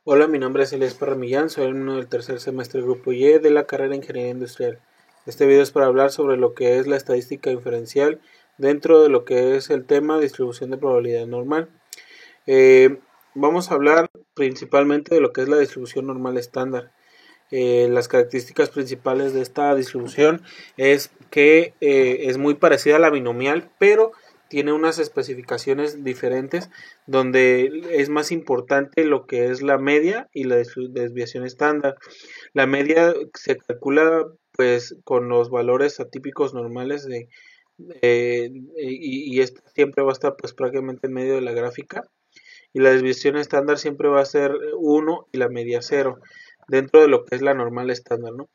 Hola, mi nombre es Elías Parra Millán, soy alumno del tercer semestre Grupo Y de la carrera de Ingeniería Industrial. Este video es para hablar sobre lo que es la estadística inferencial dentro de lo que es el tema distribución de probabilidad normal. Vamos a hablar principalmente de lo que es la distribución normal estándar. Las características principales de esta distribución es que es muy parecida a la binomial, pero tiene unas especificaciones diferentes donde es más importante lo que es la media y la desviación estándar. La media se calcula pues con los valores atípicos normales y esta siempre va a estar pues prácticamente en medio de la gráfica, y la desviación estándar siempre va a ser 1 y la media 0 dentro de lo que es la normal estándar, ¿no?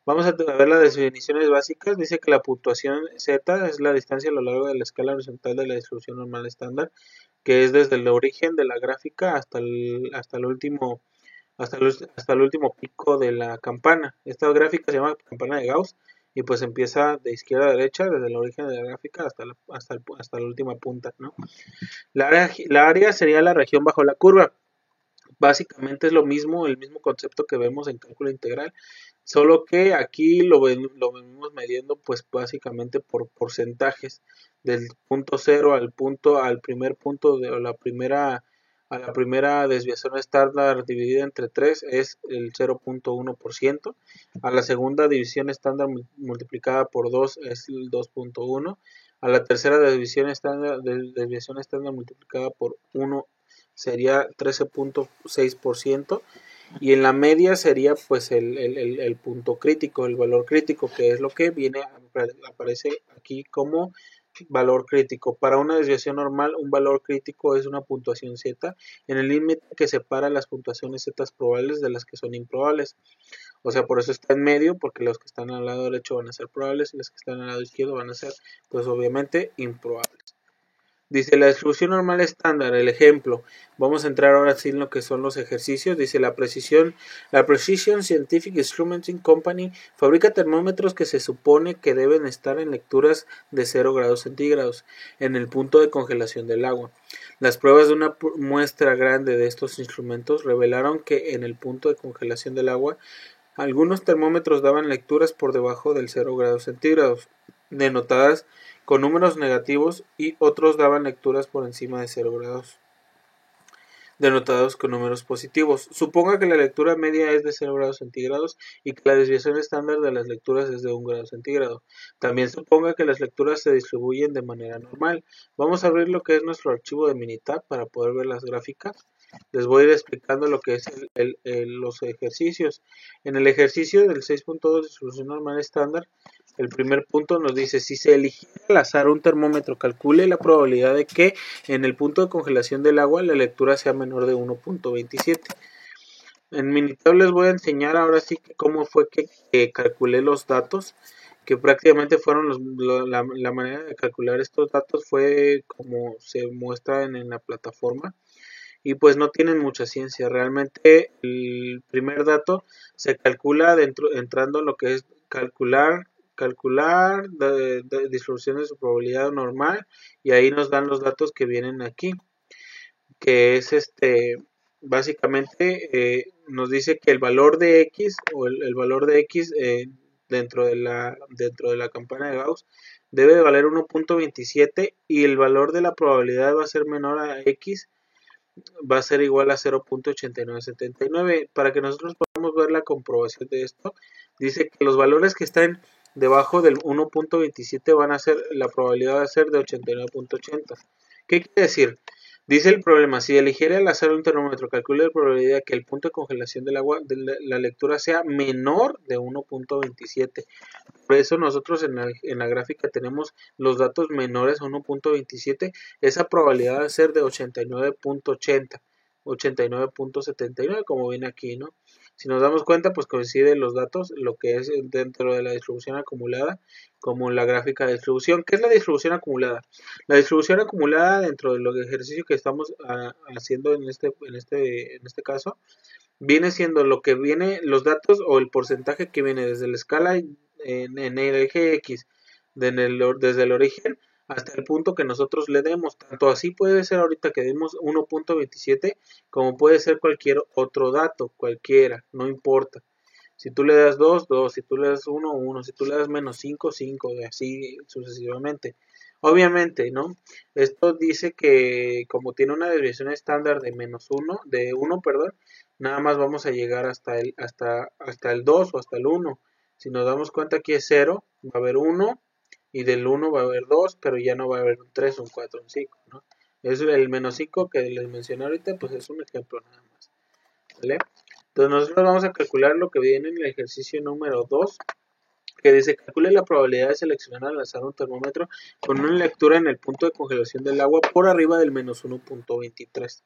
Vamos a ver las definiciones básicas. Dice que la puntuación z es la distancia a lo largo de la escala horizontal de la distribución normal estándar, que es desde el origen de la gráfica hasta el último pico de la campana. Esta gráfica se llama campana de Gauss y pues empieza de izquierda a derecha desde el origen de la gráfica hasta la última punta, ¿no? La área sería la región bajo la curva. Básicamente es lo mismo, el mismo concepto que vemos en cálculo integral, solo que aquí lo venimos midiendo pues básicamente por porcentajes, del punto cero al primer punto de a la primera desviación estándar dividida entre 3 es el 0.1%, a la segunda división estándar multiplicada por 2 es el 2.1, a la tercera desviación estándar multiplicada por 1 sería 13.6%, y en la media sería pues el punto crítico, el valor crítico, que es lo que aparece aquí como valor crítico. Para una desviación normal, un valor crítico es una puntuación z en el límite que separa las puntuaciones z probables de las que son improbables. O sea, por eso está en medio, porque los que están al lado derecho van a ser probables y los que están al lado izquierdo van a ser pues obviamente improbables. Dice la distribución normal estándar, el ejemplo. Vamos a entrar ahora sí en lo que son los ejercicios. Dice la Precision Scientific Instrumenting Company fabrica termómetros que se supone que deben estar en lecturas de 0 grados centígrados en el punto de congelación del agua. Las pruebas de una muestra grande de estos instrumentos revelaron que en el punto de congelación del agua algunos termómetros daban lecturas por debajo del 0 grados centígrados, denotadas con números negativos, y otros daban lecturas por encima de 0 grados, denotados con números positivos. Suponga que la lectura media es de 0 grados centígrados y que la desviación estándar de las lecturas es de 1 grado centígrado. También suponga que las lecturas se distribuyen de manera normal. Vamos a abrir lo que es nuestro archivo de Minitab para poder ver las gráficas. Les voy a ir explicando lo que es los ejercicios. En el ejercicio del 6.2 de distribución normal estándar, el primer punto nos dice: si se eligiera al azar un termómetro, calcule la probabilidad de que en el punto de congelación del agua la lectura sea menor de 1.27. En Minitab les voy a enseñar ahora sí cómo fue que calculé los datos, que prácticamente fueron la manera de calcular estos datos fue como se muestra en la plataforma, y pues no tienen mucha ciencia. Realmente el primer dato se calcula entrando en lo que es calcular distribuciones de su probabilidad normal, y ahí nos dan los datos que vienen aquí, que es básicamente nos dice que el valor de x o el valor de x dentro de la campana de Gauss debe de valer 1.27, y el valor de la probabilidad va a ser menor a x, va a ser igual a 0.8979. Para que nosotros podamos ver la comprobación de esto, dice que los valores que están debajo del 1.27 van a ser, la probabilidad va a ser de 89.80. ¿Qué quiere decir? Dice el problema: si eligiera al azar un termómetro, calcule la probabilidad de que el punto de congelación del agua de la lectura sea menor de 1.27. Por eso nosotros en la gráfica tenemos los datos menores a 1.27. Esa probabilidad va a ser de 89.80, 89.79, como viene aquí, ¿no? Si nos damos cuenta, pues coinciden los datos, lo que es dentro de la distribución acumulada, como en la gráfica de distribución. ¿Qué es la distribución acumulada? La distribución acumulada dentro de los ejercicios que estamos haciendo en este caso, viene siendo lo que viene, los datos o el porcentaje que viene desde la escala en el eje X, desde el origen hasta el punto que nosotros le demos. Tanto así puede ser ahorita que demos 1.27 como puede ser cualquier otro dato, cualquiera, no importa. Si tú le das 2, 2, si tú le das 1, 1, si tú le das menos 5, 5, y así sucesivamente. Obviamente, ¿no? Esto dice que como tiene una desviación estándar de menos 1, de 1, perdón, nada más vamos a llegar hasta el 2 o hasta el 1. Si nos damos cuenta aquí es 0, va a haber 1 y del 1 va a haber 2, pero ya no va a haber un 3, un 4, un 5, ¿no? Es el menos 5 que les mencioné ahorita, pues es un ejemplo nada más, ¿vale? Entonces nosotros vamos a calcular lo que viene en el ejercicio número 2, que dice calcule la probabilidad de seleccionar al azar un termómetro con una lectura en el punto de congelación del agua por arriba del menos 1.23.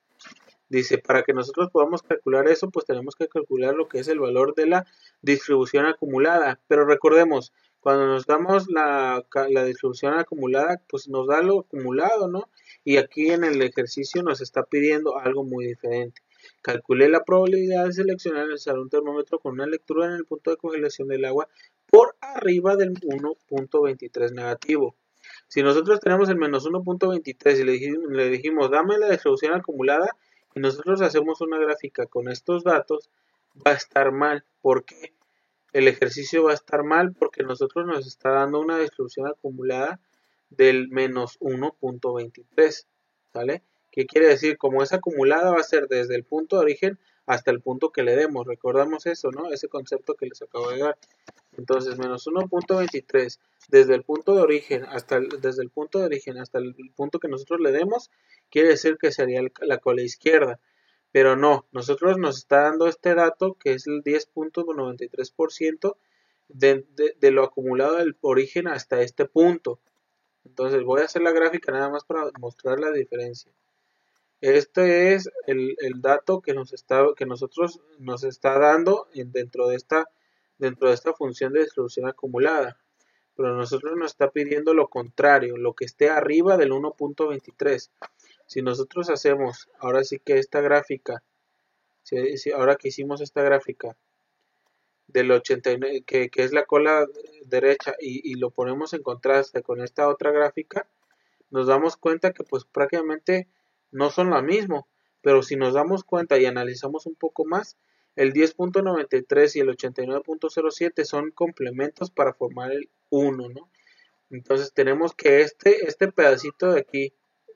Dice, para que nosotros podamos calcular eso, pues tenemos que calcular lo que es el valor de la distribución acumulada. Pero recordemos, cuando nos damos la distribución acumulada, pues nos da lo acumulado, ¿no? Y aquí en el ejercicio nos está pidiendo algo muy diferente. Calcule la probabilidad de seleccionar un termómetro con una lectura en el punto de congelación del agua por arriba del 1.23 negativo. Si nosotros tenemos el menos 1.23 y le dijimos, dame la distribución acumulada, y nosotros hacemos una gráfica con estos datos, va a estar mal. ¿Por qué? El ejercicio va a estar mal porque nosotros nos está dando una distribución acumulada del menos 1.23, ¿vale? ¿Qué quiere decir? Como es acumulada va a ser desde el punto de origen hasta el punto que le demos. Recordamos eso, ¿no? Ese concepto que les acabo de dar. Entonces, menos 1.23 desde el punto de origen hasta desde el punto de origen hasta el punto que nosotros le demos, quiere decir que sería la cola izquierda. Pero no, nosotros nos está dando este dato que es el 10.93% de lo acumulado del origen hasta este punto. Entonces voy a hacer la gráfica nada más para mostrar la diferencia. Este es el dato que nosotros nos está dando dentro de esta función de distribución acumulada. Pero nosotros nos está pidiendo lo contrario, lo que esté arriba del 1.23. Si nosotros hacemos ahora sí que esta gráfica, ahora que hicimos esta gráfica del 89, que es la cola derecha, y lo ponemos en contraste con esta otra gráfica, nos damos cuenta que pues prácticamente no son lo mismo, pero si nos damos cuenta y analizamos un poco más, el 10.93 y el 89.07 son complementos para formar el 1, ¿no? Entonces tenemos que este pedacito de aquí,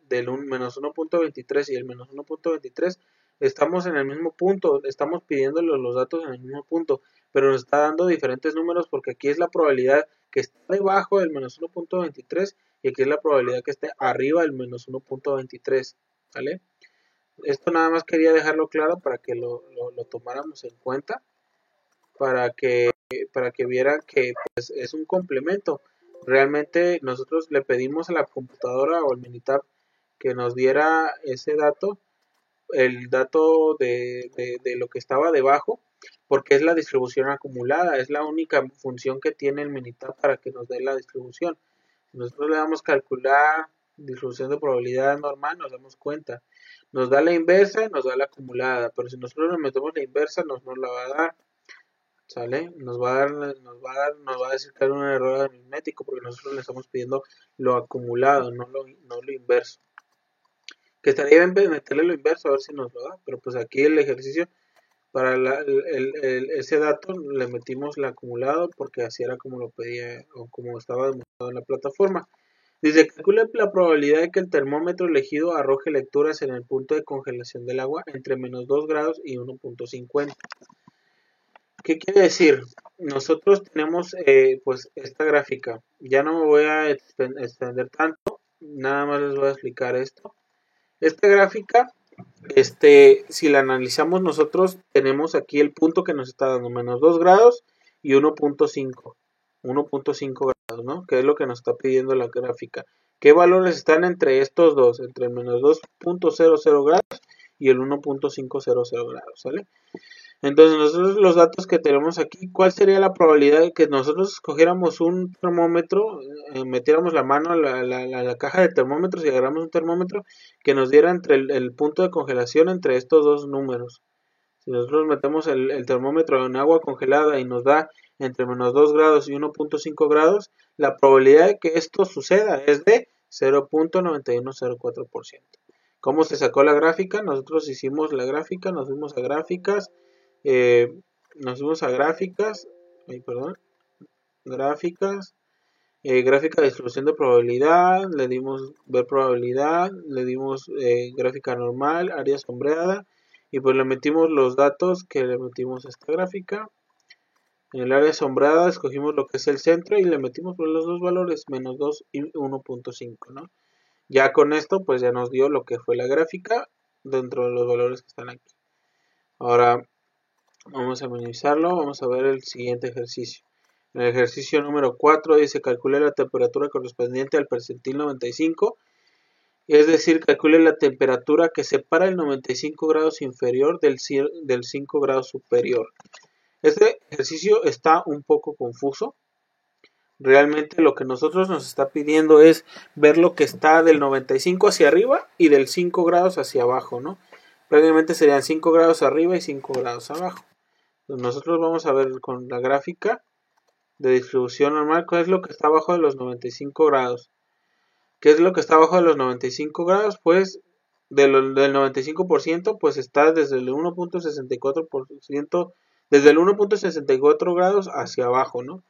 del menos 1.23 y el menos 1.23, estamos en el mismo punto, estamos pidiéndole los datos en el mismo punto, pero nos está dando diferentes números porque aquí es la probabilidad que está debajo del menos 1.23 y aquí es la probabilidad que esté arriba del menos 1.23, ¿vale? Esto nada más quería dejarlo claro para que lo tomáramos en cuenta, para que vieran que pues, es un complemento. Realmente nosotros le pedimos a la computadora o al Minitab que nos diera ese dato, el dato de lo que estaba debajo, porque es la distribución acumulada, es la única función que tiene el Minitab para que nos dé la distribución. Si nosotros le damos calcular distribución de probabilidad normal, nos damos cuenta. Nos da la inversa y nos da la acumulada, pero si nosotros le metemos la inversa, nos la va a dar. ¿Sale? Nos va a decir que hay un error aritmético porque nosotros le estamos pidiendo lo acumulado, no lo inverso. Que estaría bien meterle lo inverso a ver si nos lo da, pero pues aquí el ejercicio para ese dato le metimos el acumulado porque así era como lo pedía o como estaba demostrado en la plataforma. Dice, calcula la probabilidad de que el termómetro elegido arroje lecturas en el punto de congelación del agua entre menos 2 grados y 1.50. ¿Qué quiere decir? Nosotros tenemos pues esta gráfica. Ya no me voy a extender tanto, nada más les voy a explicar esto. Esta gráfica, si la analizamos nosotros, tenemos aquí el punto que nos está dando menos 2 grados y 1.5 grados, ¿no? Que es lo que nos está pidiendo la gráfica. ¿Qué valores están entre estos dos? Entre el menos 2.00 grados y el 1.500 grados, ¿sale? Entonces nosotros los datos que tenemos aquí, ¿cuál sería la probabilidad de que nosotros escogiéramos un termómetro, metiéramos la mano a la caja de termómetros y agarramos un termómetro que nos diera entre el punto de congelación entre estos dos números? Si nosotros metemos el termómetro en agua congelada y nos da entre menos 2 grados y 1.5 grados, la probabilidad de que esto suceda es de 0.9104%. ¿Cómo se sacó la gráfica? Nosotros hicimos la gráfica, nos fuimos a gráficas, gráficas, gráfica de distribución de probabilidad, le dimos ver probabilidad, le dimos gráfica normal, área sombreada, y pues le metimos los datos que le metimos a esta gráfica. En el área sombreada escogimos lo que es el centro y le metimos pues, los dos valores, menos 2 y 1.5, ¿no? Ya con esto pues ya nos dio lo que fue la gráfica dentro de los valores que están aquí. Ahora vamos a minimizarlo, vamos a ver el siguiente ejercicio. En el ejercicio número 4 dice calcule la temperatura correspondiente al percentil 95, es decir, calcule la temperatura que separa el 95 grados inferior del 5 grados superior. Este ejercicio está un poco confuso. Realmente lo que nosotros nos está pidiendo es ver lo que está del 95 hacia arriba y del 5 grados hacia abajo, ¿no? Prácticamente serían 5 grados arriba y 5 grados abajo. Entonces nosotros vamos a ver con la gráfica de distribución normal cuál es lo que está abajo de los 95 grados. ¿Qué es lo que está abajo de los 95 grados? Pues del 95% pues está desde el 1.64%, desde el 1.64 grados hacia abajo, ¿no?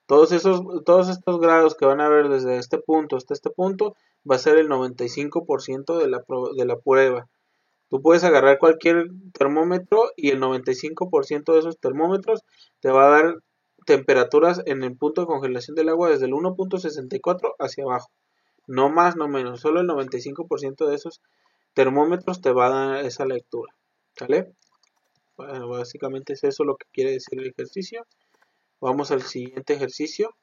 Todos estos grados que van a ver desde este punto hasta este punto va a ser el 95% de la prueba. Tú puedes agarrar cualquier termómetro y el 95% de esos termómetros te va a dar temperaturas en el punto de congelación del agua desde el 1.64 hacia abajo. No más, no menos. Solo el 95% de esos termómetros te va a dar esa lectura. ¿Sale? Bueno, básicamente es eso lo que quiere decir el ejercicio. Vamos al siguiente ejercicio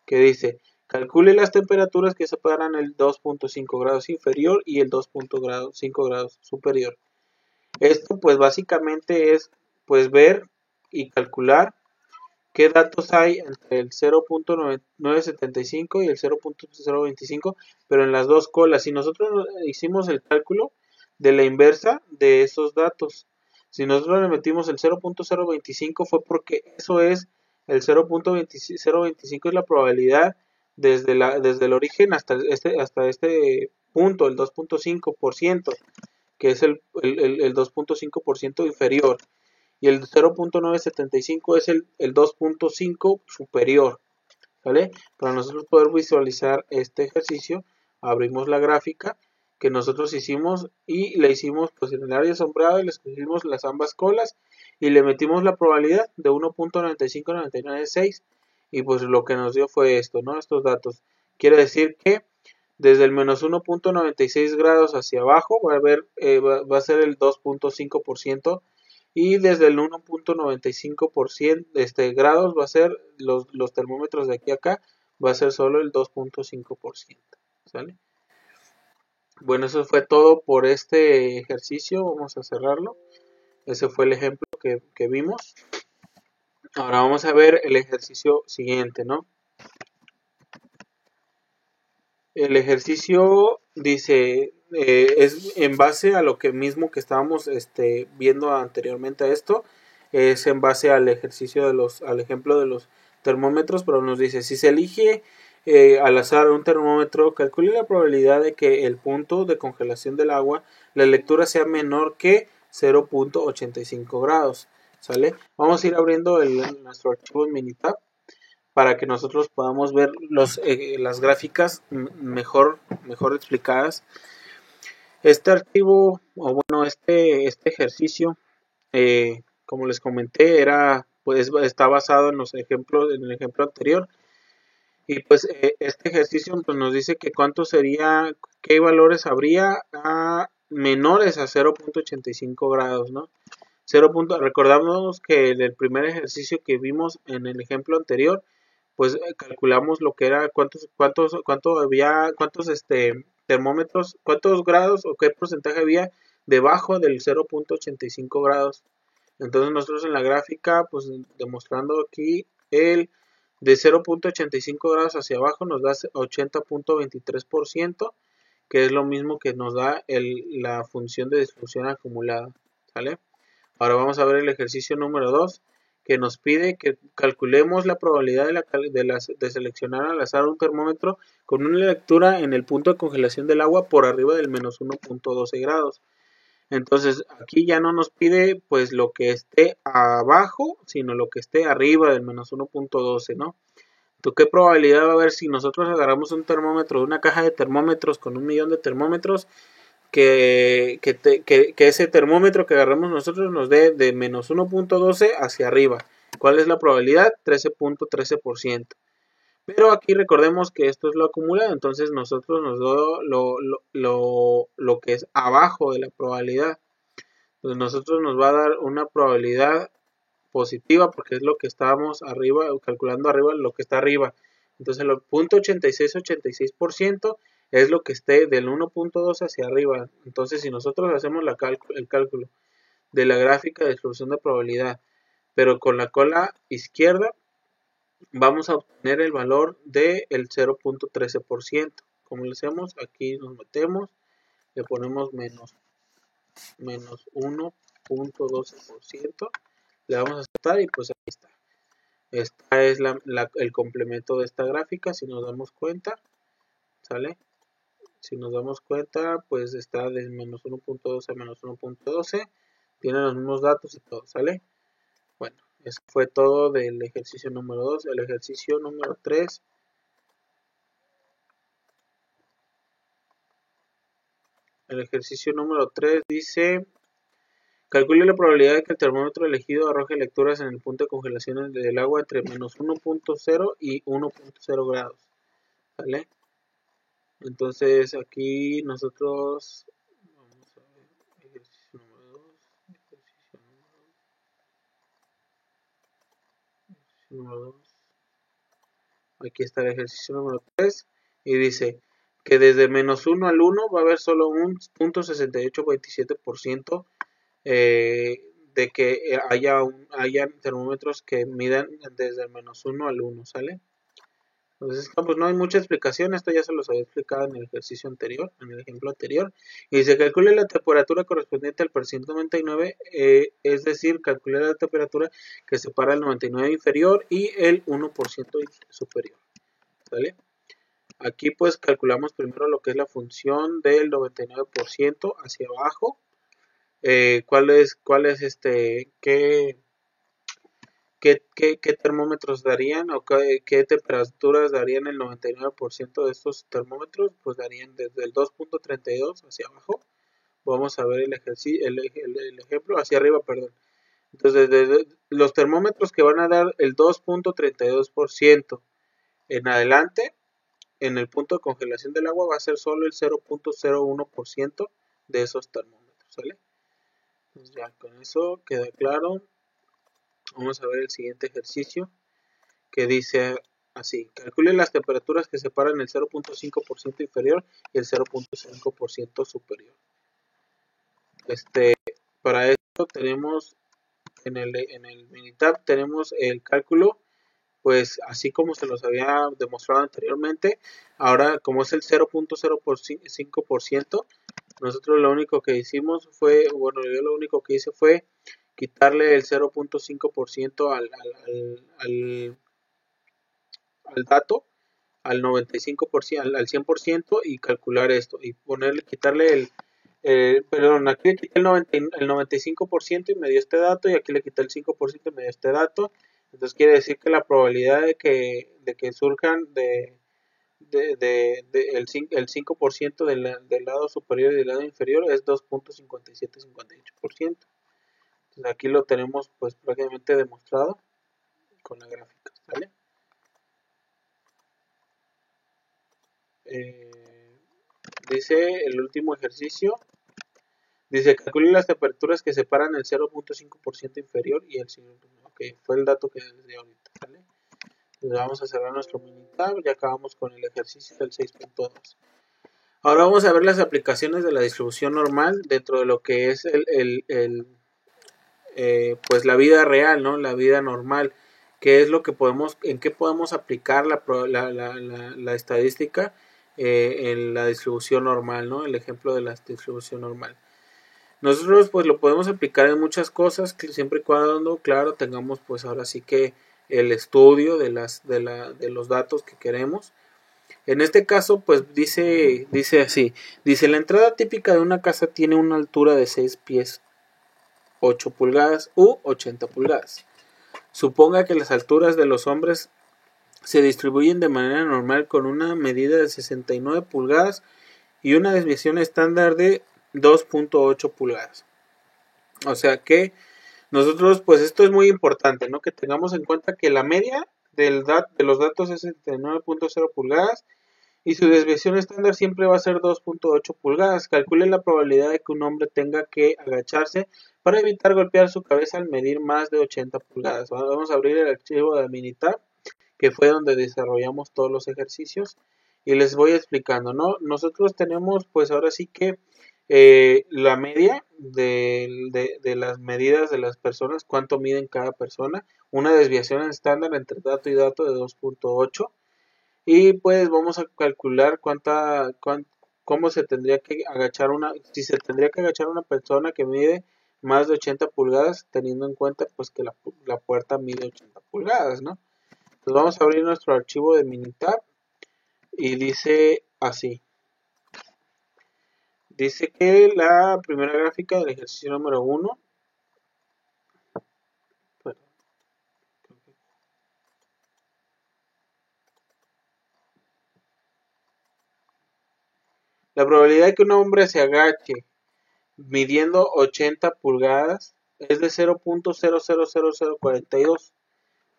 que dice, calcule las temperaturas que separan el 2.5 grados inferior y el 2.5 grados superior. Esto pues básicamente es pues ver y calcular qué datos hay entre el 0.975 y el 0.025, pero en las dos colas. Si nosotros hicimos el cálculo de la inversa de esos datos, si nosotros le metimos el 0.025 fue porque eso es el 0.025 es la probabilidad desde el origen hasta este punto, el 2.5%, que es el 2.5% inferior, y el 0.975 es el 2.5 superior, ¿vale? Para nosotros poder visualizar este ejercicio, abrimos la gráfica que nosotros hicimos y le hicimos pues en el área sombreada y le escogimos las ambas colas y le metimos la probabilidad de 1.95996 y pues lo que nos dio fue esto, ¿no? Estos datos. Quiere decir que desde el menos 1.96 grados hacia abajo va a ser el 2.5% y desde el 1.95% grados va a ser los termómetros de aquí a acá va a ser solo el 2.5%, ¿sale? Bueno, eso fue todo por este ejercicio, vamos a cerrarlo. Ese fue el ejemplo que vimos. Ahora vamos a ver el ejercicio siguiente, ¿no? El ejercicio dice, es en base a lo que mismo que estábamos viendo anteriormente a esto, es en base al ejercicio al ejemplo de los termómetros, pero nos dice, si se elige al azar un termómetro, calcule la probabilidad de que el punto de congelación del agua, la lectura sea menor que 0.85 grados, ¿sale? Vamos a ir abriendo nuestro archivo en Minitab para que nosotros podamos ver las gráficas mejor explicadas. Este archivo, o bueno, este ejercicio, como les comenté, está basado en en el ejemplo anterior. Y pues este ejercicio pues, nos dice que qué valores habría menores a 0.85 grados, ¿no? Recordamos que en el primer ejercicio que vimos en el ejemplo anterior, pues calculamos lo que era cuántos termómetros, cuántos grados o qué porcentaje había debajo del 0.85 grados. Entonces nosotros en la gráfica, pues demostrando aquí el de 0.85 grados hacia abajo nos da 80.23%, que es lo mismo que nos da la función de distribución acumulada, ¿sale? Ahora vamos a ver el ejercicio número 2, que nos pide que calculemos la probabilidad de seleccionar al azar un termómetro con una lectura en el punto de congelación del agua por arriba del menos 1.12 grados. Entonces aquí ya no nos pide pues lo que esté abajo, sino lo que esté arriba del menos 1.12, ¿no? ¿Tú qué probabilidad va a haber si nosotros agarramos un termómetro, una caja de termómetros con 1.000.000 de termómetros, que ese termómetro que agarramos nosotros nos dé de menos 1.12 hacia arriba? ¿Cuál es la probabilidad? 13.13%. Pero aquí recordemos que esto es lo acumulado, entonces nosotros nos da lo que es abajo de la probabilidad. Entonces nosotros nos va a dar una probabilidad positiva porque es lo que estábamos arriba, calculando arriba, lo que está arriba. Entonces el 0.8686% es lo que esté del 1.2 hacia arriba. Entonces si nosotros hacemos el cálculo de la gráfica de distribución de probabilidad, pero con la cola izquierda, vamos a obtener el valor del 0.13%. Como lo hacemos, aquí nos metemos, le ponemos menos 1.12%, le vamos a aceptar y pues aquí está. Esta es el complemento de esta gráfica, si nos damos cuenta, ¿sale? Si nos damos cuenta, pues está de menos 1.12 a menos 1.12, tiene los mismos datos y todo, ¿sale? Bueno, eso fue todo del ejercicio número 2. El ejercicio número 3. El ejercicio número 3 dice: calcule la probabilidad de que el termómetro elegido arroje lecturas en el punto de congelación del agua entre menos 1.0 y 1.0 grados. ¿Vale? Entonces aquí nosotros vamos a ver ejercicio número 2, ejercicio número 2. Aquí está el ejercicio número 3 y dice que desde menos 1 al 1 va a haber solo un 0.6827% de que haya termómetros que midan desde el menos 1 al 1, ¿sale? Entonces, pues no hay mucha explicación, esto ya se los había explicado en el ejercicio anterior, en el ejemplo anterior, y se calcula la temperatura correspondiente al percentil 99, es decir, calcula la temperatura que separa el 99 inferior y el 1% superior, ¿sale? Aquí pues calculamos primero lo que es la función del 99% hacia abajo, cuál es qué termómetros darían o qué temperaturas darían el 99% de estos termómetros, pues darían desde el 2.32 hacia abajo. Vamos a ver el ejemplo hacia arriba, perdón. Entonces, desde los termómetros que van a dar el 2.32% en adelante, en el punto de congelación del agua va a ser solo el 0.01% de esos termómetros, ¿sale? Entonces ya con eso queda claro. Vamos a ver el siguiente ejercicio, que dice así: calcule las temperaturas que separan el 0.5% inferior y el 0.5% superior. Para esto tenemos en el Minitab tenemos el cálculo, pues así como se los había demostrado anteriormente. Ahora, como es el 0.05%, nosotros lo único que hicimos fue, bueno, yo lo único que hice fue quitarle el 0.5% al dato, al 95%, al 100%, y calcular esto y quitarle perdón, aquí le quité el 95% y me dio este dato, y aquí le quité el 5% y me dio este dato. Entonces quiere decir que la probabilidad de que surjan el 5% del lado superior y del lado inferior es 2.5758%. Entonces aquí lo tenemos pues prácticamente demostrado con la gráfica, ¿vale? Dice el último ejercicio, dice: calcule las temperaturas que separan el 0.5% inferior y el 5%. Ok, fue el dato que les di ahorita, ¿vale? Entonces vamos a cerrar nuestro minitab, ya acabamos con el ejercicio del 6.2. Ahora vamos a ver las aplicaciones de la distribución normal dentro de lo que es pues la vida real, ¿no? La vida normal. ¿Qué es lo que en qué podemos aplicar la estadística en la distribución normal, ¿no? El ejemplo de la distribución normal. Nosotros pues lo podemos aplicar en muchas cosas, siempre y cuando, claro, tengamos pues ahora sí que el estudio de los datos que queremos. En este caso, pues dice así, dice la entrada típica de una casa tiene una altura de 6 pies 8 pulgadas u 80 pulgadas. Suponga que las alturas de los hombres se distribuyen de manera normal con una medida de 69 pulgadas y una desviación estándar de 2.8 pulgadas. O sea que nosotros, pues esto es muy importante, ¿no? Que tengamos en cuenta que la media de los datos es 69.0 pulgadas y su desviación estándar siempre va a ser 2.8 pulgadas. Calcule la probabilidad de que un hombre tenga que agacharse para evitar golpear su cabeza al medir más de 80 pulgadas. Vamos a abrir el archivo de Minitab, que fue donde desarrollamos todos los ejercicios, y les voy explicando, ¿no? Nosotros tenemos, pues ahora sí que la media de las medidas de las personas, cuánto miden cada persona, una desviación estándar entre dato y dato de 2.8, y pues vamos a calcular cómo se tendría que agachar si se tendría que agachar una persona que mide más de 80 pulgadas, teniendo en cuenta pues que la puerta mide 80 pulgadas, ¿no? Entonces vamos a abrir nuestro archivo de Minitab y dice así. Dice que la primera gráfica del ejercicio número 1, la probabilidad de que un hombre se agache midiendo 80 pulgadas es de 0.000042.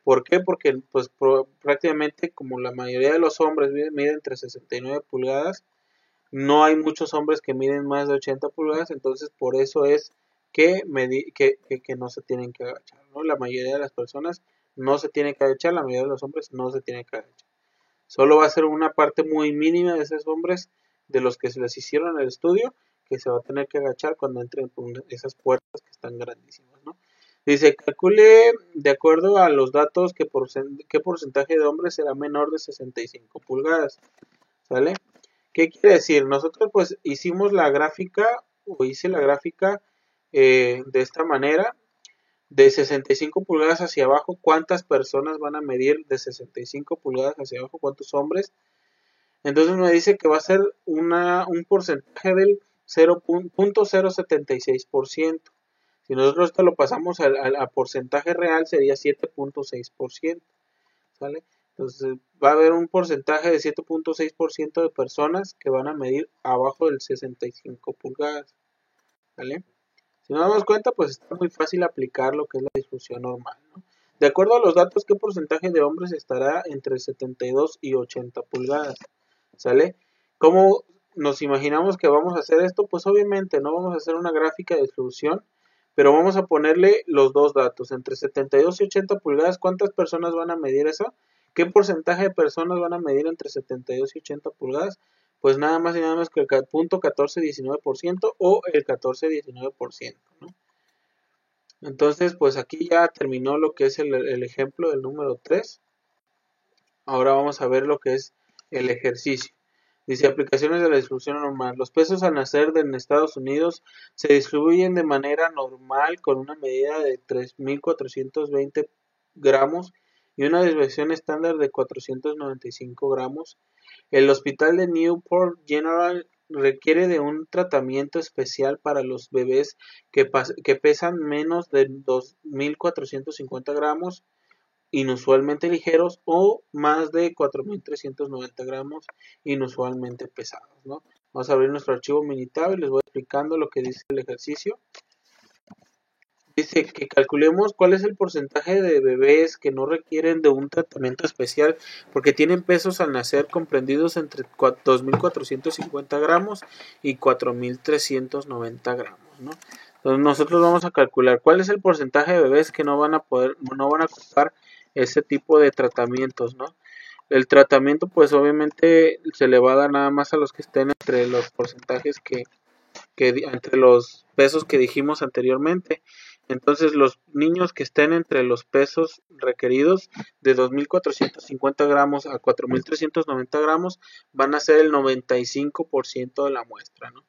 ¿Por qué? Porque pues prácticamente como la mayoría de los hombres miden entre 69 pulgadas, no hay muchos hombres que miden más de 80 pulgadas, entonces por eso es que no se tienen que agachar, ¿no? La mayoría de las personas no se tienen que agachar, la mayoría de los hombres no se tienen que agachar. Solo va a ser una parte muy mínima de esos hombres, de los que se les hicieron el estudio, que se va a tener que agachar cuando entren por esas puertas que están grandísimas, ¿no? Dice, calcule de acuerdo a los datos qué porcentaje de hombres será menor de 65 pulgadas, ¿sale? ¿Qué quiere decir? Nosotros pues hicimos la gráfica, o hice la gráfica de esta manera, de 65 pulgadas hacia abajo, ¿cuántas personas van a medir de 65 pulgadas hacia abajo? ¿Cuántos hombres? Entonces me dice que va a ser un porcentaje del 0.076%. Si nosotros esto lo pasamos a porcentaje real, sería 7.6%, ¿sale? Entonces va a haber un porcentaje de 7.6% de personas que van a medir abajo del 65 pulgadas, ¿vale? Si nos damos cuenta, pues está muy fácil aplicar lo que es la distribución normal, ¿no? De acuerdo a los datos, ¿qué porcentaje de hombres estará entre 72 y 80 pulgadas? ¿Sale? ¿Cómo nos imaginamos que vamos a hacer esto? Pues obviamente no vamos a hacer una gráfica de distribución, pero vamos a ponerle los dos datos, entre 72 y 80 pulgadas, ¿cuántas personas van a medir eso? ¿Qué porcentaje de personas van a medir entre 72 y 80 pulgadas? Pues nada más y nada menos que el punto 14-19% o el 14-19%, ¿no? Entonces, pues aquí ya terminó lo que es el ejemplo del número 3. Ahora vamos a ver lo que es el ejercicio. Dice, aplicaciones de la distribución normal. Los pesos al nacer en Estados Unidos se distribuyen de manera normal con una medida de 3.420 gramos y una desviación estándar de 495 gramos. El hospital de Newport General requiere de un tratamiento especial para los bebés que pesan menos de 2.450 gramos, inusualmente ligeros, o más de 4.390 gramos, inusualmente pesados, ¿no? Vamos a abrir nuestro archivo Minitab y les voy explicando lo que dice el ejercicio. Dice que calculemos cuál es el porcentaje de bebés que no requieren de un tratamiento especial porque tienen pesos al nacer comprendidos entre 2.450 gramos y 4.390 gramos, ¿no? Entonces nosotros vamos a calcular cuál es el porcentaje de bebés que no van a ocupar ese tipo de tratamientos, ¿no? El tratamiento pues obviamente se le va a dar nada más a los que estén entre los porcentajes entre los pesos que dijimos anteriormente. Entonces los niños que estén entre los pesos requeridos de 2.450 gramos a 4.390 gramos van a ser el 95% de la muestra, ¿no?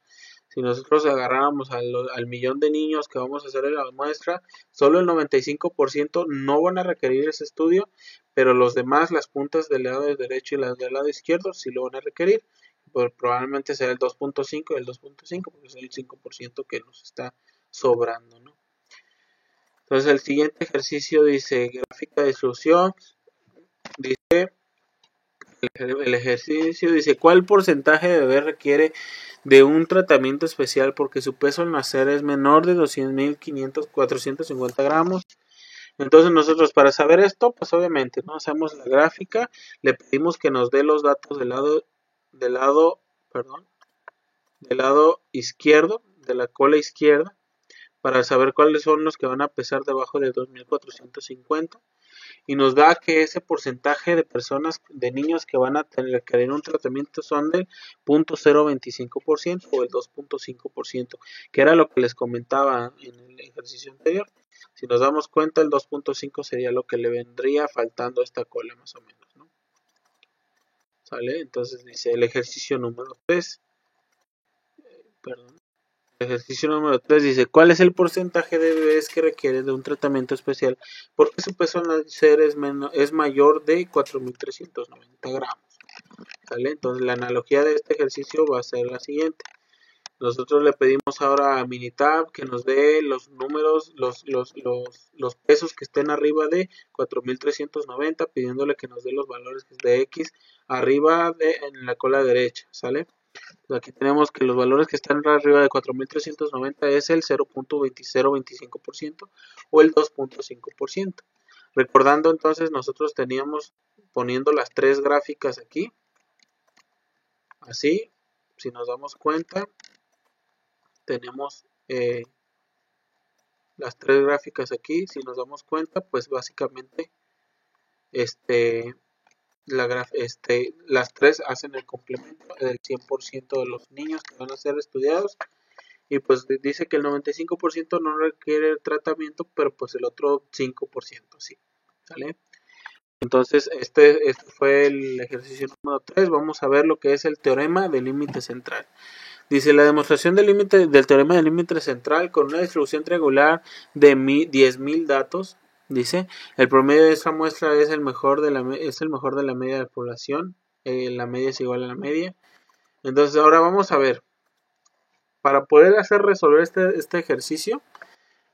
Si nosotros agarráramos al millón de niños que vamos a hacer en la muestra, solo el 95% no van a requerir ese estudio, pero los demás, las puntas del lado derecho y las del lado izquierdo, sí lo van a requerir. Pues probablemente será el 2.5 y el 2.5, porque es el 5% que nos está sobrando, ¿no? Entonces el siguiente ejercicio dice gráfica de distribución. Dice el ejercicio dice ¿cuál porcentaje de bebé requiere de un tratamiento especial porque su peso al nacer es menor de 200.450 gramos? Entonces nosotros para saber esto, pues obviamente no hacemos la gráfica, le pedimos que nos dé los datos del lado izquierdo, de la cola izquierda, para saber cuáles son los que van a pesar debajo de 2.450, y nos da que ese porcentaje de personas, de niños que van a requerir un tratamiento son del 0.025% o el 2.5%, que era lo que les comentaba en el ejercicio anterior. Si nos damos cuenta, el 2.5 sería lo que le vendría faltando a esta cola más o menos, ¿no? ¿Sale? Entonces dice el ejercicio número 3, perdón. El ejercicio número 3 dice, ¿cuál es el porcentaje de bebés que requieren de un tratamiento especial porque su peso al nacer es mayor de 4.390 gramos? ¿Sale? Entonces la analogía de este ejercicio va a ser la siguiente. Nosotros le pedimos ahora a Minitab que nos dé los números, los pesos que estén arriba de 4.390, pidiéndole que nos dé los valores de X arriba en la cola derecha, ¿sale? Aquí tenemos que los valores que están arriba de 4.390 es el 0.2025% o el 2.5%. Recordando entonces, nosotros teníamos poniendo las tres gráficas aquí, así, si nos damos cuenta, tenemos las tres gráficas aquí, si nos damos cuenta, pues básicamente las tres hacen el complemento del 100% de los niños que van a ser estudiados, y pues dice que el 95% no requiere tratamiento, pero pues el otro 5% sí, ¿sale? Entonces este fue el ejercicio número 3. Vamos a ver lo que es el teorema del límite central. Dice la demostración del teorema del límite central con una distribución triangular de 10.000 datos. Dice, el promedio de esta muestra es el mejor de la media de la población. La media es igual a la media. Entonces ahora vamos a ver. Para poder resolver este ejercicio,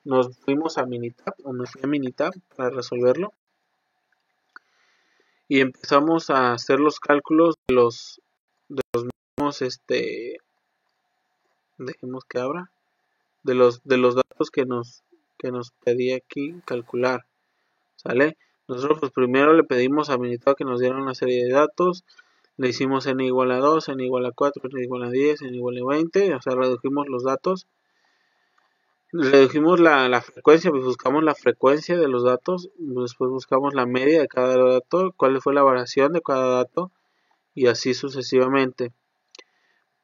nos fuimos a Minitab, o me fui a Minitab para resolverlo. Y empezamos a hacer los cálculos de los mismos, dejemos que abra, de los datos que nos pedía aquí calcular, ¿sale? Nosotros pues primero le pedimos a Minitab que nos diera una serie de datos, le hicimos n igual a 2, n igual a 4, n igual a 10, n igual a 20, o sea, redujimos los datos, redujimos la frecuencia, pues buscamos la frecuencia de los datos, después buscamos la media de cada dato, cuál fue la variación de cada dato, y así sucesivamente.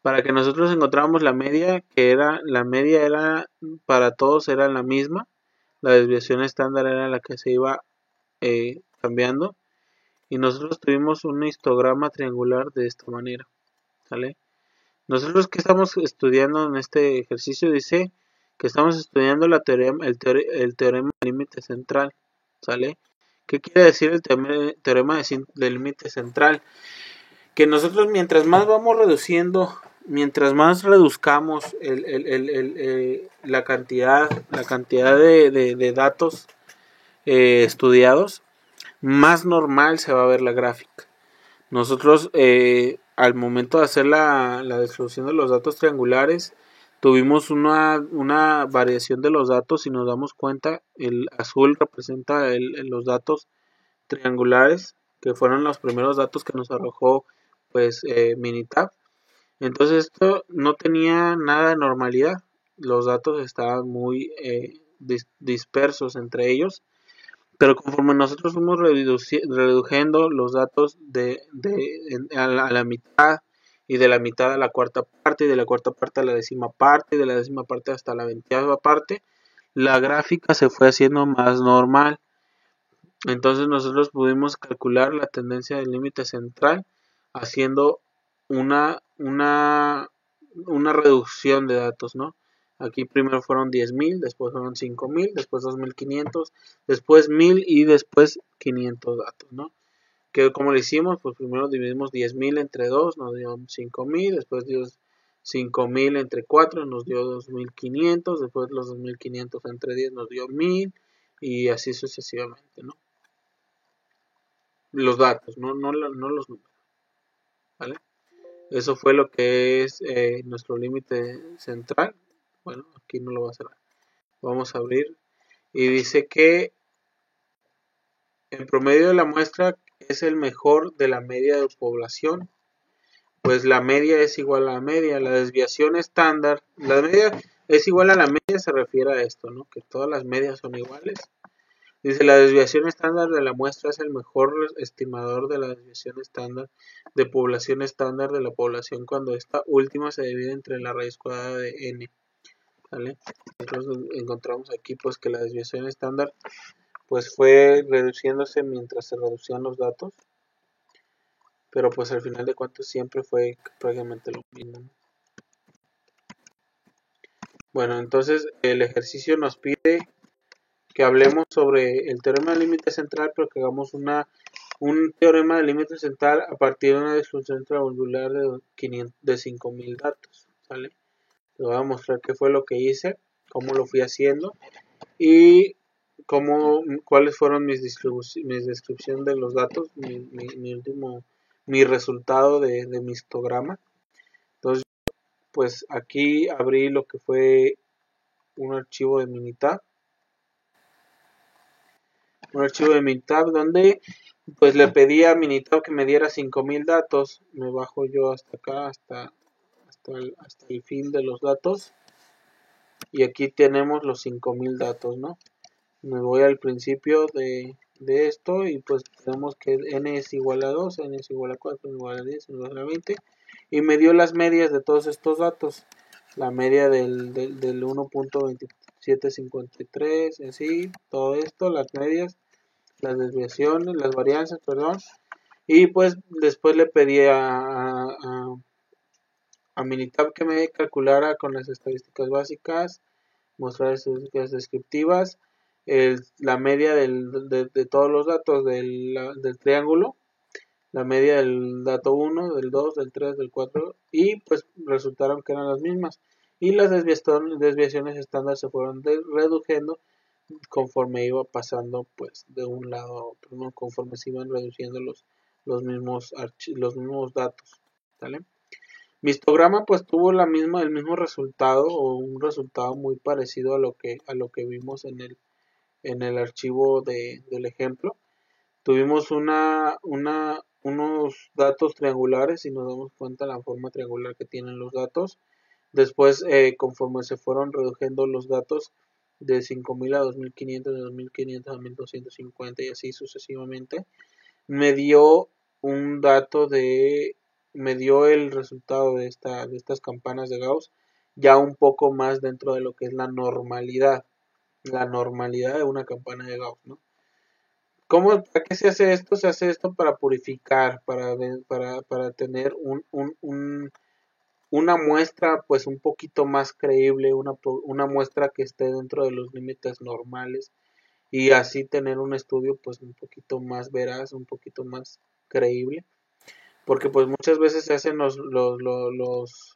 Para que nosotros encontráramos la media era para todos era la misma, la desviación estándar era la que se iba cambiando, y nosotros tuvimos un histograma triangular de esta manera, ¿sale? Nosotros que estamos estudiando en este ejercicio dice que estamos estudiando el teorema del límite central, ¿sale? ¿Qué quiere decir el teorema del límite central? Que nosotros mientras más vamos reduciendo, mientras más reduzcamos la cantidad de datos estudiados, más normal se va a ver la gráfica. Nosotros al momento de hacer la distribución de los datos triangulares tuvimos una variación de los datos y nos damos cuenta, el azul representa los datos triangulares que fueron los primeros datos que nos arrojó pues Minitab. Entonces esto no tenía nada de normalidad, los datos estaban muy dispersos entre ellos, pero conforme nosotros fuimos reduciendo los datos a la mitad, y de la mitad a la cuarta parte, y de la cuarta parte a la décima parte, y de la décima parte hasta la 20ª parte, la gráfica se fue haciendo más normal. Entonces nosotros pudimos calcular la tendencia del límite central haciendo una una reducción de datos, ¿no? Aquí primero fueron 10.000, después fueron 5.000, después 2.500, después 1.000 y después 500 datos, ¿no? Que como lo hicimos, pues primero dividimos 10.000 entre 2, nos dio 5.000, después dio 5.000 entre 4, nos dio 2.500, después los 2.500 entre 10 nos dio 1.000 y así sucesivamente, ¿no? Los datos, no los números, ¿vale? Eso fue lo que es nuestro límite central. Bueno, aquí no lo va a cerrar. Vamos a abrir y dice que el promedio de la muestra es el mejor de la media de población. Pues la media es igual a la media, la desviación estándar, la media es igual a la media, se refiere a esto, ¿no? Que todas las medias son iguales. Dice, la desviación estándar de la muestra es el mejor estimador de la desviación estándar de población estándar de la población cuando esta última se divide entre la raíz cuadrada de n, ¿vale? Entonces encontramos aquí pues que la desviación estándar pues fue reduciéndose mientras se reducían los datos, pero pues al final de cuentas siempre fue prácticamente lo mismo. Bueno, entonces el ejercicio nos pide que hablemos sobre el teorema del límite central, pero que hagamos un teorema del límite central a partir de una distribución triangular de 5.000 datos, ¿vale? Les voy a mostrar qué fue lo que hice, cómo lo fui haciendo y cuáles fueron mis descripción de los datos, mi resultado de mi histograma. Entonces, pues aquí abrí lo que fue un archivo de Minitab, donde pues le pedí a Minitab que me diera 5.000 datos. Me bajo yo hasta acá, hasta el fin de los datos, y aquí tenemos los 5.000 datos, ¿no? Me voy al principio de esto y pues tenemos que n es igual a 2, n es igual a 4, n es igual a 10, n es igual a 20, y me dio las medias de todos estos datos, la media del 1.2753, así, todo esto, las medias, las desviaciones, las varianzas, perdón, y pues después le pedí a Minitab que me calculara con las estadísticas básicas, mostrar estadísticas descriptivas, la media de todos los datos del triángulo, la media del dato 1, del 2, del 3, del 4, y pues resultaron que eran las mismas. Y las desviaciones estándar se fueron reduciendo conforme iba pasando pues de un lado a otro, ¿no? Conforme se iban reduciendo los mismos datos, ¿vale? Mi histograma pues tuvo el mismo resultado, o un resultado muy parecido a lo que vimos en el archivo del ejemplo. Tuvimos unos datos triangulares y nos damos cuenta de la forma triangular que tienen los datos. Después, conforme se fueron reduciendo los datos de 5.000 a 2.500, de 2.500 a 1.250 y así sucesivamente, me dio el resultado de estas campanas de Gauss ya un poco más dentro de lo que es la normalidad de una campana de Gauss, ¿no? ¿Para qué se hace esto? Se hace esto para purificar, para tener una muestra pues un poquito más creíble, una muestra que esté dentro de los límites normales, y así tener un estudio pues un poquito más veraz, un poquito más creíble, porque pues muchas veces se hacen los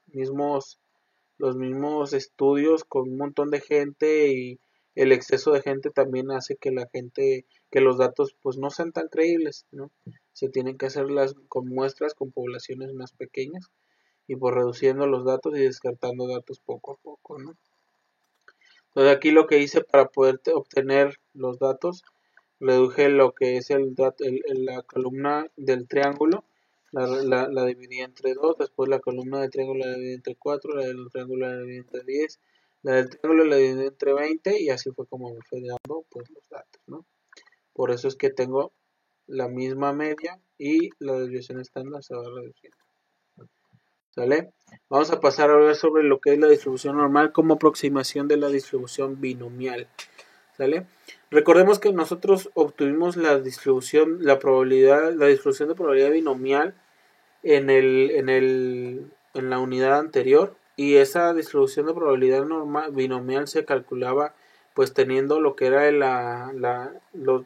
mismos estudios con un montón de gente, y el exceso de gente también hace que los datos pues no sean tan creíbles, ¿no? Se tienen que hacerlas con muestras con poblaciones más pequeñas y por reduciendo los datos y descartando datos poco a poco, ¿no? Entonces aquí lo que hice para poder obtener los datos, reduje lo que es la columna del triángulo, la dividí entre 2, después la columna del triángulo la dividí entre 4, la del triángulo la dividí entre 10, la del triángulo la dividí entre 20, y así fue como me fue dando pues los datos, ¿no? Por eso es que tengo la misma media y la desviación estándar se va reduciendo. ¿Sale? Vamos a pasar a hablar sobre lo que es la distribución normal como aproximación de la distribución binomial. ¿Sale? Recordemos que nosotros obtuvimos la distribución de probabilidad binomial en la unidad anterior, y esa distribución de probabilidad normal binomial se calculaba pues teniendo lo que era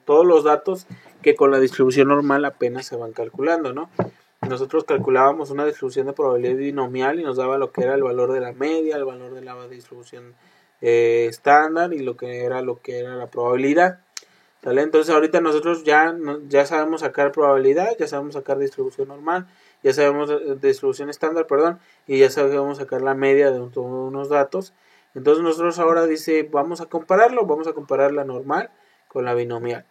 todos los datos que con la distribución normal apenas se van calculando, ¿no? Nosotros calculábamos una distribución de probabilidad binomial y nos daba lo que era el valor de la media, el valor de la distribución estándar y lo que era la probabilidad. ¿Sale? Entonces ahorita nosotros ya sabemos sacar probabilidad, ya sabemos sacar distribución normal, ya sabemos distribución estándar, perdón, y ya sabemos sacar la media de unos datos. Entonces nosotros ahora vamos a comparar la normal con la binomial.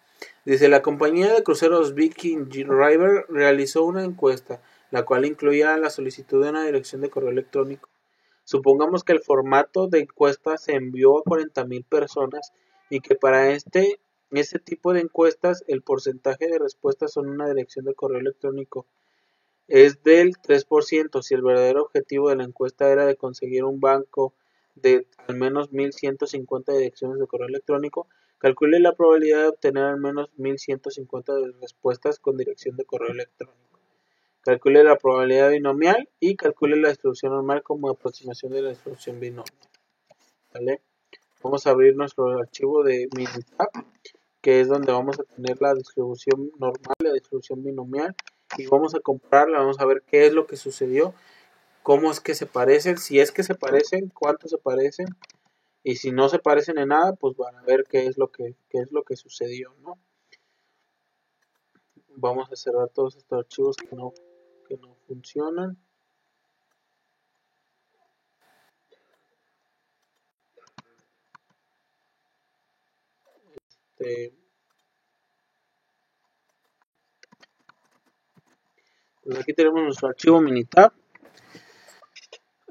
Dice, la compañía de cruceros Viking River realizó una encuesta, la cual incluía la solicitud de una dirección de correo electrónico. Supongamos que el formato de encuesta se envió a 40,000 personas y que para este tipo de encuestas el porcentaje de respuestas son una dirección de correo electrónico es del 3%. Si el verdadero objetivo de la encuesta era de conseguir un banco de al menos 1,150 direcciones de correo electrónico, calcule la probabilidad de obtener al menos 1,150 respuestas con dirección de correo electrónico. Calcule la probabilidad binomial y calcule la distribución normal como aproximación de la distribución binomial. ¿Vale? Vamos a abrir nuestro archivo de Minitab, que es donde vamos a tener la distribución normal, la distribución binomial, y vamos a compararla, vamos a ver qué es lo que sucedió, cómo es que se parecen, si es que se parecen, cuánto se parecen, y si no se parecen en nada, pues van a ver qué es lo que sucedió, ¿no? Vamos a cerrar todos estos archivos que no funcionan. Pues aquí tenemos nuestro archivo Minitab.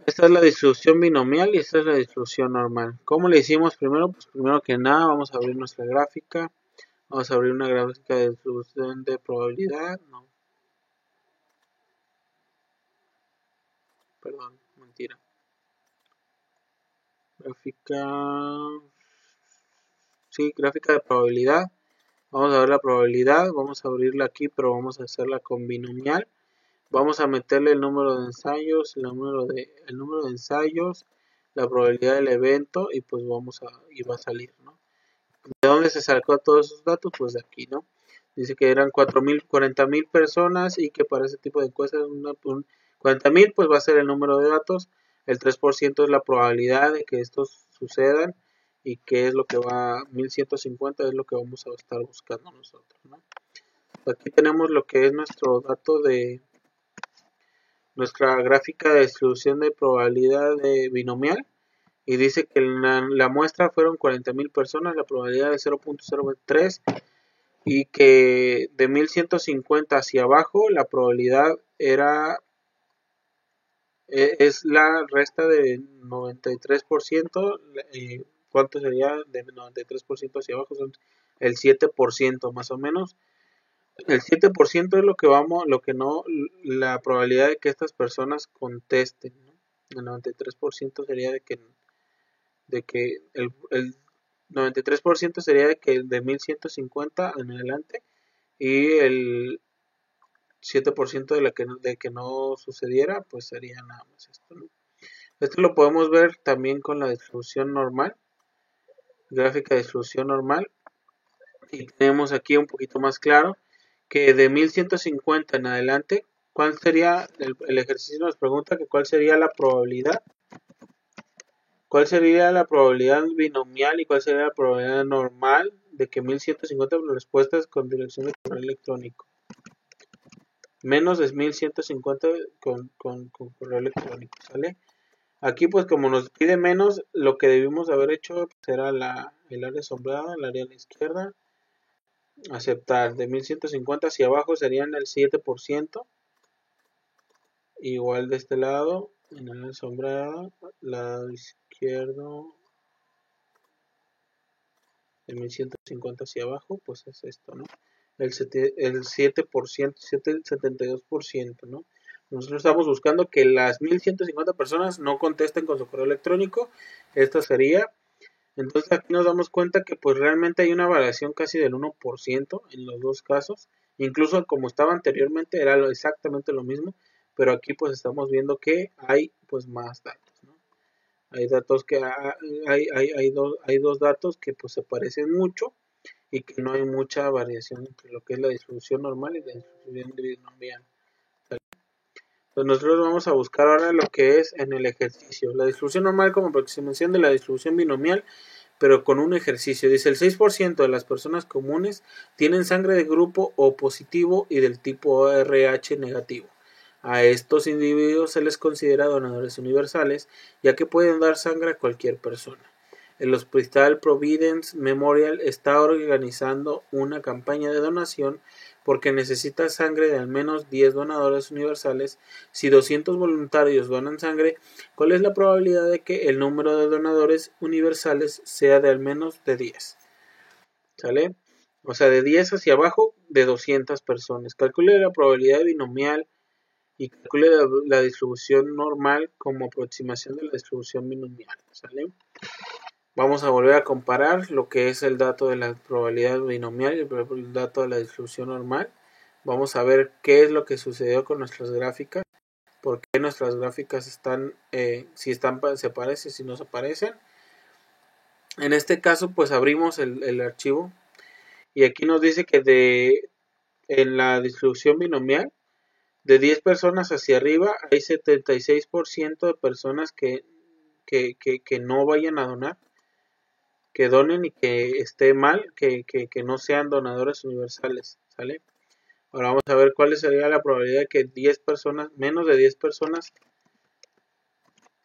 Esta es la distribución binomial y esta es la distribución normal. ¿Cómo le hicimos primero? Pues primero que nada vamos a abrir nuestra gráfica. Vamos a abrir una gráfica de distribución de probabilidad. No. Perdón, mentira. Gráfica. Sí, gráfica de probabilidad. Vamos a ver la probabilidad. Vamos a abrirla aquí, pero vamos a hacerla con binomial. Vamos a meterle el número de ensayos, el número de ensayos, la probabilidad del evento y pues va a salir, ¿no? ¿De dónde se sacó todos esos datos? Pues de aquí, ¿no? Dice que eran 40,000 personas y que para ese tipo de encuestas 40,000 pues va a ser el número de datos, el 3% es la probabilidad de que estos sucedan y que es lo que 1,150 es lo que vamos a estar buscando nosotros, ¿no? Aquí tenemos lo que es nuestro dato de nuestra gráfica de distribución de probabilidad de binomial y dice que la muestra fueron 40,000 personas, la probabilidad de 0.03 y que de 1,150 hacia abajo la probabilidad es la resta de 93%. ¿Cuánto sería de 93% hacia abajo? Son el 7% más o menos. El 7% es lo que no, la probabilidad de que estas personas contesten, ¿no? El 93% sería de que el 93% sería de que de 1,150 en adelante y el 7% de que no sucediera, pues sería nada más esto, ¿no? Esto lo podemos ver también con la distribución normal, gráfica de distribución normal, y tenemos aquí un poquito más claro que de 1,150 en adelante, ¿cuál sería el ejercicio? Nos pregunta que cuál sería la probabilidad binomial y cuál sería la probabilidad normal de que 1,150 respuestas con dirección de correo electrónico. Menos de 1,150 con correo electrónico, ¿sale? Aquí pues como nos pide menos, lo que debimos haber hecho será el área sombreada, el área a la izquierda, aceptar. De 1,150 hacia abajo serían el 7%, igual de este lado, en el área sombreada, lado izquierdo, de 1,150 hacia abajo, pues es esto, ¿no? El 7%, 72%, ¿no? Nosotros estamos buscando que las 1,150 personas no contesten con su correo electrónico. Esto sería. Entonces aquí nos damos cuenta que pues realmente hay una variación casi del 1% en los dos casos. Incluso como estaba anteriormente era exactamente lo mismo. Pero aquí pues estamos viendo que hay pues más datos, ¿no? Hay datos que hay dos datos que pues se parecen mucho y que no hay mucha variación entre lo que es la distribución normal y la distribución binomial. Pues nosotros vamos a buscar ahora lo que es en el ejercicio. La distribución normal como aproximación de la distribución binomial, pero con un ejercicio. Dice el 6% de las personas comunes tienen sangre de grupo O positivo y del tipo RH negativo. A estos individuos se les considera donadores universales, ya que pueden dar sangre a cualquier persona. El Hospital Providence Memorial está organizando una campaña de donación porque necesita sangre de al menos 10 donadores universales. Si 200 voluntarios donan sangre, ¿cuál es la probabilidad de que el número de donadores universales sea de al menos de 10? ¿Sale? O sea, de 10 hacia abajo, de 200 personas. Calcule la probabilidad binomial y calcule la distribución normal como aproximación de la distribución binomial. ¿Sale? Vamos a volver a comparar lo que es el dato de la probabilidad binomial y el dato de la distribución normal. Vamos a ver qué es lo que sucedió con nuestras gráficas, por qué nuestras gráficas están, si están, se parecen, si no se parecen. En este caso, pues abrimos el archivo y aquí nos dice que en la distribución binomial, de 10 personas hacia arriba, hay 76% de personas que no vayan a donar, que donen y que esté mal, que no sean donadores universales, ¿sale? Ahora vamos a ver cuál sería la probabilidad de que 10 personas, menos de 10 personas,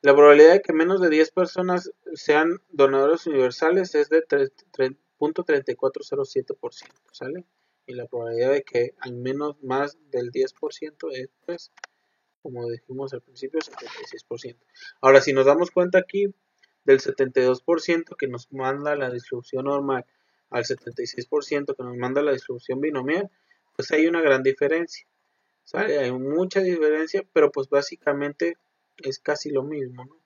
la probabilidad de que menos de 10 personas sean donadores universales es de 0.3407%, ¿sale? Y la probabilidad de que al menos más del 10% es, pues, como dijimos al principio, 76%. Ahora, si nos damos cuenta aquí, del 72% que nos manda la distribución normal al 76% que nos manda la distribución binomial, pues hay una gran diferencia, ¿sale? Hay mucha diferencia, pero pues básicamente es casi lo mismo, ¿no?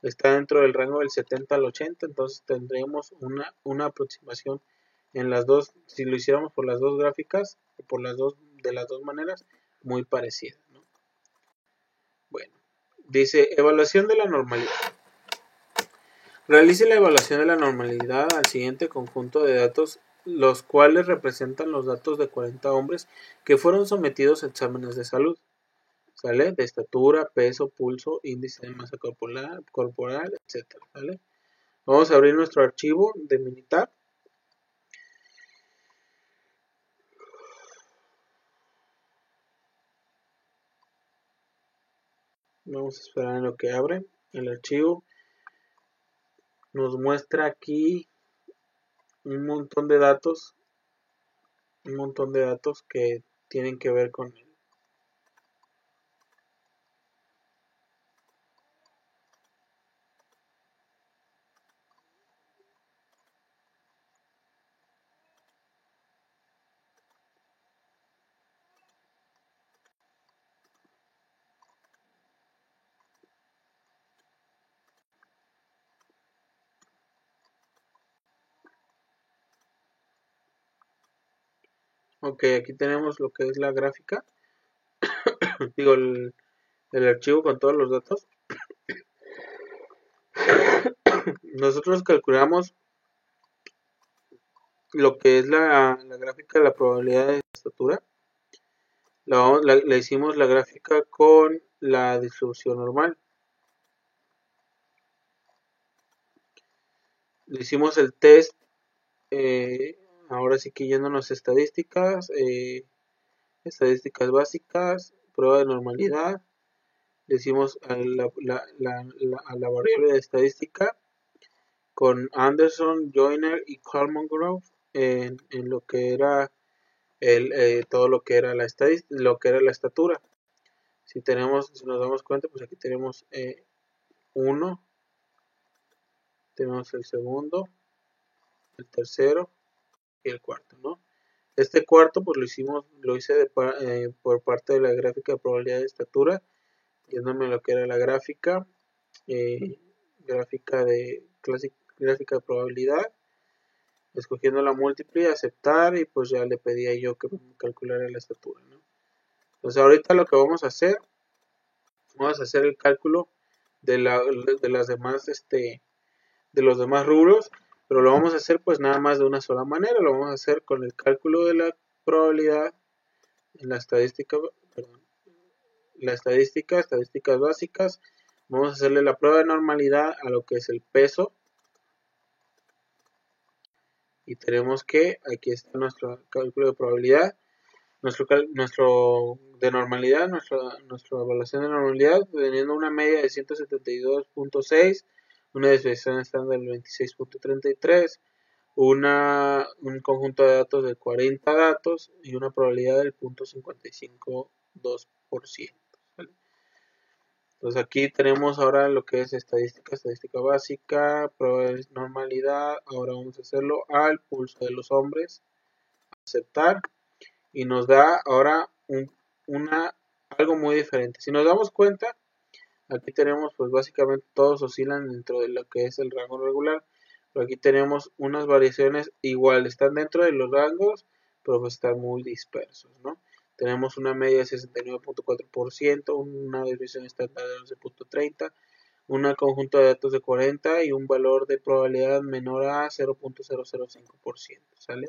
Está dentro del rango del 70 al 80, entonces tendremos una aproximación en las dos, si lo hiciéramos por las dos gráficas, por las dos, de las dos maneras, muy parecida, ¿no? Bueno, dice evaluación de la normalidad. Realice la evaluación de la normalidad al siguiente conjunto de datos, los cuales representan los datos de 40 hombres que fueron sometidos a exámenes de salud, ¿sale? De estatura, peso, pulso, índice de masa corporal, etcétera, ¿sale? Vamos a abrir nuestro archivo de Minitab. Vamos a esperar en lo que abre el archivo. Nos muestra aquí un montón de datos que tienen que ver con ok, aquí tenemos lo que es la gráfica, digo el archivo con todos los datos. Nosotros calculamos lo que es la gráfica de la probabilidad de estatura. Le hicimos la gráfica con la distribución normal. Le hicimos el test, ahora sí que yéndonos a estadísticas, estadísticas básicas, prueba de normalidad. Le hicimos a la variable de estadística con Anderson, Joyner y Kolmogorov en lo que era todo lo que era la estadística, lo que era la estatura. Si nos damos cuenta, pues aquí tenemos uno, tenemos el segundo, el tercero y el cuarto, ¿no? Este cuarto, pues lo hice por parte de la gráfica de probabilidad de estatura, yéndome lo que era la gráfica, eh, gráfica gráfica de probabilidad, escogiendo la múltiple, aceptar y pues ya le pedía yo que me calculara la estatura, ¿no? Entonces ahorita lo que vamos a hacer el cálculo de, de las demás, de los demás rubros, pero lo vamos a hacer pues nada más de una sola manera. Lo vamos a hacer con el cálculo de la probabilidad en la estadística, perdón, estadísticas básicas. Vamos a hacerle la prueba de normalidad a lo que es el peso. Y tenemos que, aquí está nuestro cálculo de probabilidad, nuestro de normalidad, nuestra evaluación de normalidad, teniendo una media de 172.6, una desviación estándar del 26.33, un conjunto de datos de 40 datos y una probabilidad del 0.552%. ¿Vale? Entonces aquí tenemos ahora lo que es estadística básica, prueba de normalidad. Ahora vamos a hacerlo al pulso de los hombres, aceptar, y nos da ahora algo muy diferente. Si nos damos cuenta, aquí tenemos pues básicamente todos oscilan dentro de lo que es el rango regular, pero aquí tenemos unas variaciones igual, están dentro de los rangos, pero pues están muy dispersos, ¿no? Tenemos una media de 69.4%, una desviación estándar de 11.30, un conjunto de datos de 40 y un valor de probabilidad menor a 0.005%, ¿sale?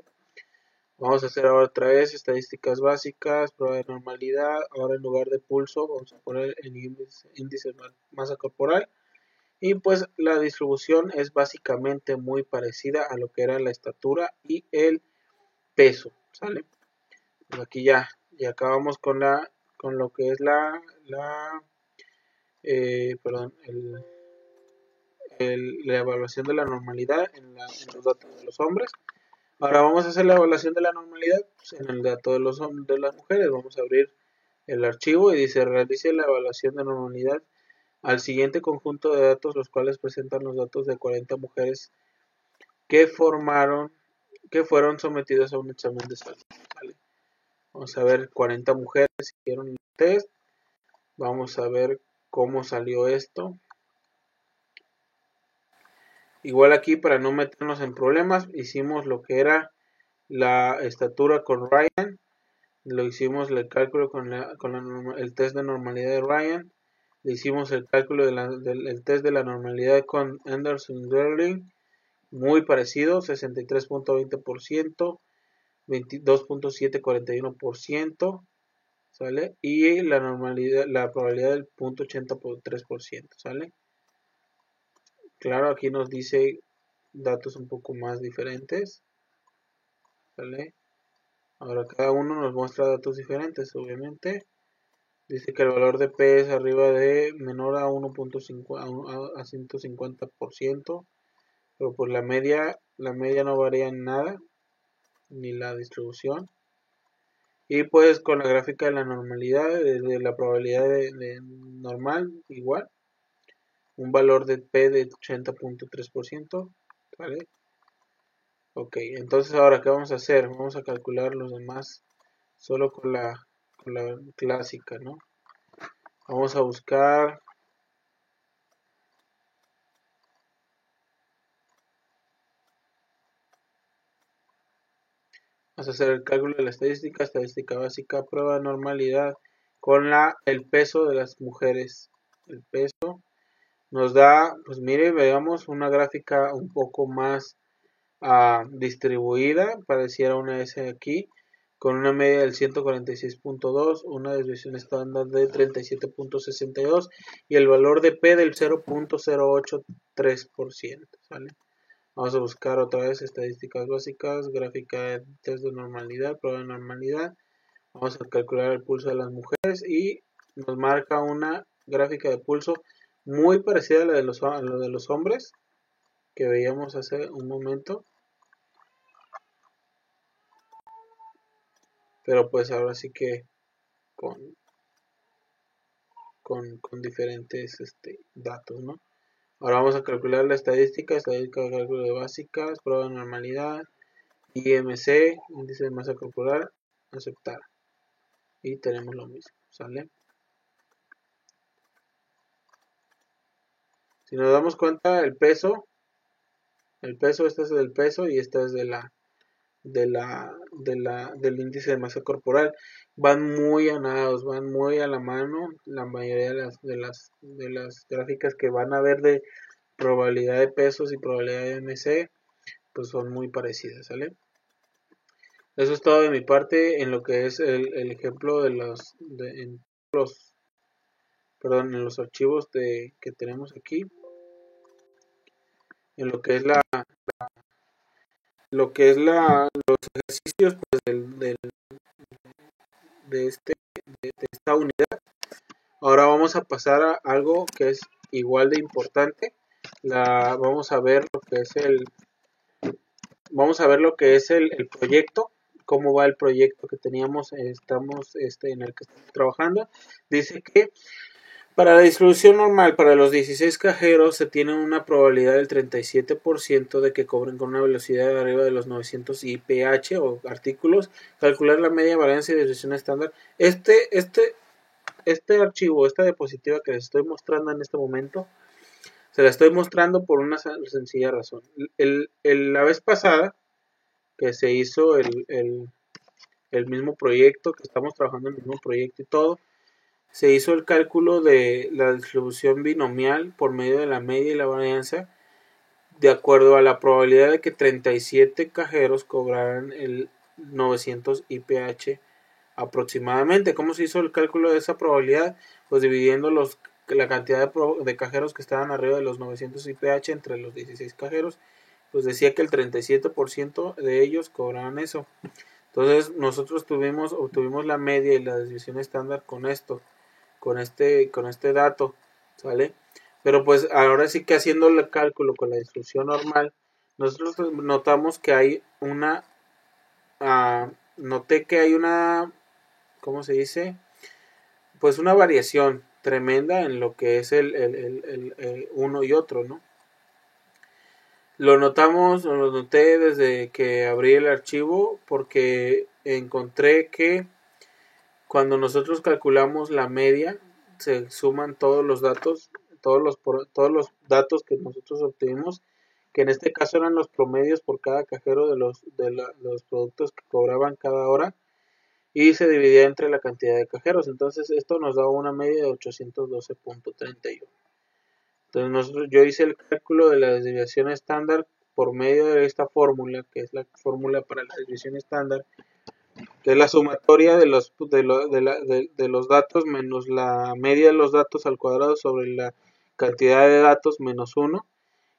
Vamos a hacer ahora otra vez estadísticas básicas, prueba de normalidad. Ahora en lugar de pulso vamos a poner el índice de masa corporal. Y pues la distribución es básicamente muy parecida a lo que era la estatura y el peso, ¿sale? Pues aquí ya acabamos con lo que es perdón, la evaluación de la normalidad en los datos de los hombres. Ahora vamos a hacer la evaluación de la normalidad pues, en el dato de de las mujeres. Vamos a abrir el archivo y dice realice la evaluación de normalidad al siguiente conjunto de datos, los cuales presentan los datos de 40 mujeres que fueron sometidas a un examen de salud. ¿Vale? Vamos a ver 40 mujeres hicieron el test. Vamos a ver cómo salió esto. Igual aquí, para no meternos en problemas, hicimos lo que era la estatura con Ryan. Lo hicimos el cálculo con el test de normalidad de Ryan. Le hicimos el cálculo del test de la normalidad con Anderson-Gerling. Muy parecido, 63.20%, 22.741%, ¿sale? Y la probabilidad del 0.80%, ¿sale? Claro, aquí nos dice datos un poco más diferentes, ¿vale? Ahora cada uno nos muestra datos diferentes, obviamente. Dice que el valor de P es arriba de menor a 1.5 a 150%, pero pues la media no varía en nada, ni la distribución. Y pues con la gráfica de la normalidad, de la probabilidad de normal, igual, un valor de P de 80.3%, ¿vale? Ok, entonces ahora, ¿qué vamos a hacer? Vamos a calcular los demás solo con la clásica, ¿no? Vamos a buscar, vamos a hacer el cálculo de la estadística básica, prueba de normalidad con el peso de las mujeres. El peso nos da, pues mire, veamos una gráfica un poco más distribuida, pareciera una S aquí, con una media del 146.2, una desviación estándar de 37.62 y el valor de P del 0.083%, ¿vale? Vamos a buscar otra vez estadísticas básicas, gráfica de test de normalidad, prueba de normalidad. Vamos a calcular el pulso de las mujeres y nos marca una gráfica de pulso muy parecida a la de los hombres que veíamos hace un momento. Pero pues ahora sí que con, con diferentes datos, ¿no? Ahora vamos a calcular la estadística de cálculo de básicas, prueba de normalidad, IMC, índice de masa corporal, aceptar. Y tenemos lo mismo, ¿sale? Si nos damos cuenta, el peso, este es del peso y este es del índice de masa corporal. van muy a nadados, van muy a la mano. La mayoría de las gráficas que van a ver de probabilidad de pesos y probabilidad de MC, pues son muy parecidas, ¿sale? Eso es todo de mi parte en lo que es el ejemplo en los archivos que tenemos aquí, en los ejercicios pues, de esta unidad. Ahora vamos a pasar a algo que es igual de importante. Vamos a ver lo que es el proyecto, cómo va el proyecto que teníamos, en el que estamos trabajando. Dice que para la distribución normal, para los 16 cajeros, se tiene una probabilidad del 37% de que cobren con una velocidad de arriba de los 900 IPH o artículos. Calcular la media varianza y distribución estándar. Este archivo, esta diapositiva que les estoy mostrando en este momento, se la estoy mostrando por una sencilla razón. La vez pasada que se hizo el mismo proyecto, que estamos trabajando en el mismo proyecto y todo, se hizo el cálculo de la distribución binomial por medio de la media y la varianza de acuerdo a la probabilidad de que 37 cajeros cobraran el 900 IPH aproximadamente. ¿Cómo se hizo el cálculo de esa probabilidad? Pues dividiendo la cantidad de cajeros que estaban arriba de los 900 IPH entre los 16 cajeros, pues decía que el 37% de ellos cobraban eso. Entonces nosotros obtuvimos la media y la desviación estándar con esto, con este dato, ¿sale? Pero pues ahora sí que haciendo el cálculo con la distribución normal, nosotros notamos que hay noté que hay una, ¿cómo se dice? Pues una variación tremenda en lo que es el uno y otro, ¿no? Lo noté desde que abrí el archivo porque encontré que cuando nosotros calculamos la media se suman todos los datos, todos los datos que nosotros obtuvimos, que en este caso eran los promedios por cada cajero de los productos que cobraban cada hora, y se dividía entre la cantidad de cajeros. Entonces esto nos da una media de 812.31. Entonces yo hice el cálculo de la desviación estándar por medio de esta fórmula, que es la fórmula para la desviación estándar, que es la sumatoria de los datos menos la media de los datos al cuadrado sobre la cantidad de datos menos 1,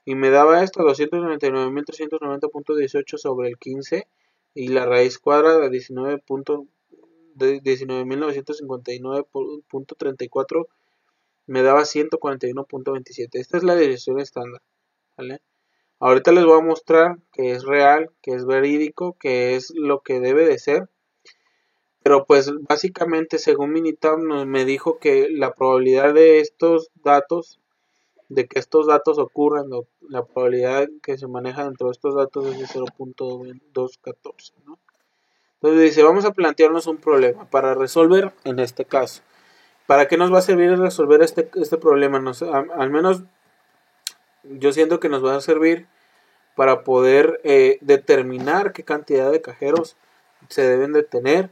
y me daba esto 299.390.18 sobre el 15, y la raíz cuadrada de 19.959.34 me daba 141.27. Esta es la desviación estándar, ¿vale? Ahorita les voy a mostrar que es real, que es verídico, que es lo que debe de ser. Pero pues básicamente según Minitab me dijo que la probabilidad de estos datos, de que estos datos ocurran, la probabilidad que se maneja dentro de estos datos es de 0.214, ¿no? Entonces dice, vamos a plantearnos un problema para resolver en este caso. ¿Para qué nos va a servir resolver este problema? Al menos yo siento que nos va a servir para poder determinar qué cantidad de cajeros se deben de tener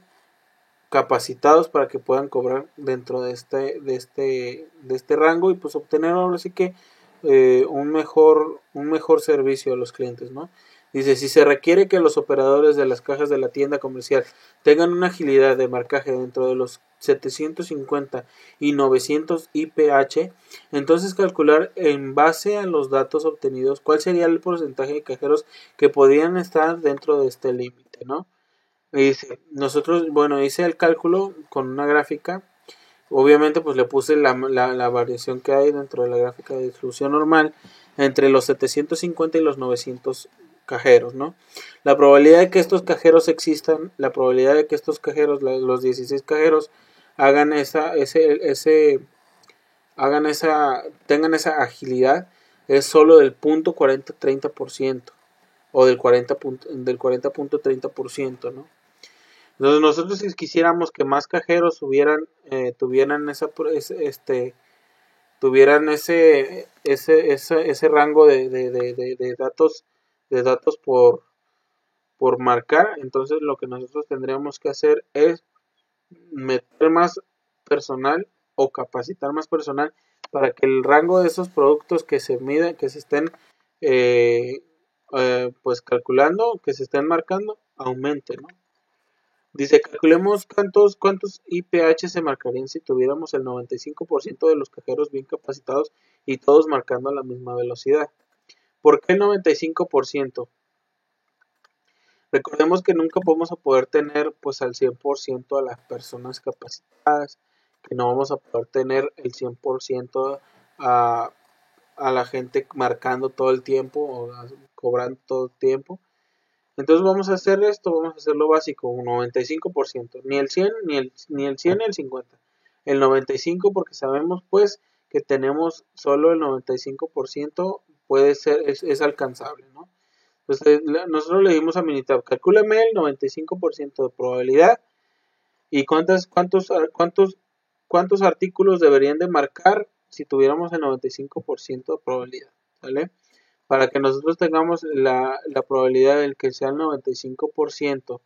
capacitados para que puedan cobrar dentro de este rango, y pues obtener ahora sí que un mejor servicio a los clientes, ¿no? Dice, si se requiere que los operadores de las cajas de la tienda comercial tengan una agilidad de marcaje dentro de los 750 y 900 IPH, entonces calcular en base a los datos obtenidos cuál sería el porcentaje de cajeros que podrían estar dentro de este límite, ¿no? Hice el cálculo con una gráfica. Obviamente pues le puse la variación que hay dentro de la gráfica de distribución normal entre los 750 y los 900 cajeros, ¿no? La probabilidad de que estos cajeros existan, la probabilidad de que estos cajeros, los 16 cajeros, tengan esa agilidad, es solo del 0.40-30% o del 40.30%, ¿no? Entonces nosotros si quisiéramos que más cajeros tuvieran ese rango de datos por marcar, entonces lo que nosotros tendríamos que hacer es meter más personal o capacitar más personal para que el rango de esos productos que se miden, que se estén pues calculando, que se estén marcando, aumente, ¿no? Dice, calculemos cuántos IPH se marcarían si tuviéramos el 95% de los cajeros bien capacitados y todos marcando a la misma velocidad. ¿Por qué el 95%? Recordemos que nunca vamos a poder tener pues al 100% a las personas capacitadas, que no vamos a poder tener el 100% a, a la gente marcando todo el tiempo o cobrando todo el tiempo. Entonces vamos a hacer esto, vamos a hacer lo básico, un 95%, ni el 100 ni el 100 ni el 50. El 95 porque sabemos pues que tenemos solo el 95% puede ser es alcanzable, ¿no? Entonces nosotros le dimos a Minitab, calcúlame el 95% de probabilidad y cuántos artículos deberían de marcar si tuviéramos el 95% de probabilidad, ¿vale? Para que nosotros tengamos la probabilidad de que sea el 95%,